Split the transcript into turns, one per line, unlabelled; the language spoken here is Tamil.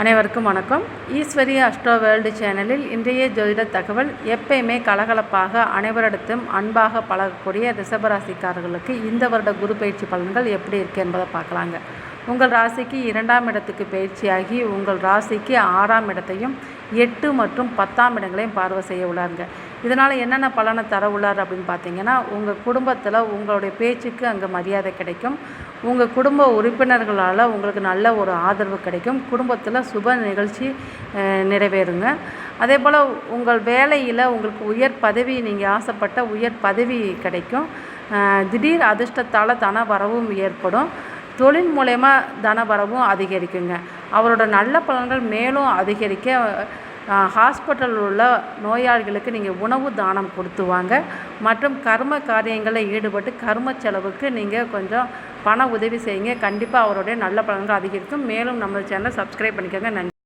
அனைவருக்கும் வணக்கம். ஈஸ்வரி அஸ்ட்ரோ வேர்ல்டு சேனலில் இன்றைய ஜோதிட தகவல். எப்பயுமே கலகலப்பாக அனைவரிடத்தும் அன்பாக பழகக்கூடிய ரிஷபராசிக்காரர்களுக்கு இந்த வருட குரு பயிற்சி பலன்கள் எப்படி இருக்குது என்பதை பார்க்கலாங்க. உங்கள் ராசிக்கு 2ஆம் இடத்துக்கு பயிற்சியாகி உங்கள் ராசிக்கு 6ஆம் இடத்தையும் 8 மற்றும் 10ஆம் இடங்களையும் பார்வை செய்ய உள்ளாருங்க. இதனால் என்னென்ன பலனை தர உள்ளார் அப்படின்னு பார்த்தீங்கன்னா, உங்கள் குடும்பத்தில் உங்களுடைய பேச்சுக்கு அங்கே மரியாதை கிடைக்கும். உங்கள் குடும்ப உறுப்பினர்களால் உங்களுக்கு நல்ல ஒரு ஆதரவு கிடைக்கும். குடும்பத்தில் சுப நிகழ்ச்சி நிறைவேறுங்க. அதே போல் உங்கள் வேலையில் உங்களுக்கு உயர் பதவி, நீங்கள் ஆசைப்பட்ட உயர் பதவி கிடைக்கும். திடீர் அதிர்ஷ்டத்தால் தன வரவும் ஏற்படும். தொழில் மூலயமா தனவரவும் அதிகரிக்குங்க. அவரோட நல்ல பலன்கள் மேலும் அதிகரிக்க ஹாஸ்பிட்டலில் உள்ள நோயாளிகளுக்கு நீங்கள் உணவு தானம் கொடுத்து வாங்க. மற்றும் கர்ம காரியங்களில் ஈடுபட்டு கர்ம செலவுக்கு நீங்கள் கொஞ்சம் பண உதவி செய்யுங்க. கண்டிப்பாக அவருடைய நல்ல பலன்கள் அதிகரிக்கும். மேலும் நம்ம சேனலை சப்ஸ்கிரைப் பண்ணிக்கோங்க. நன்றி.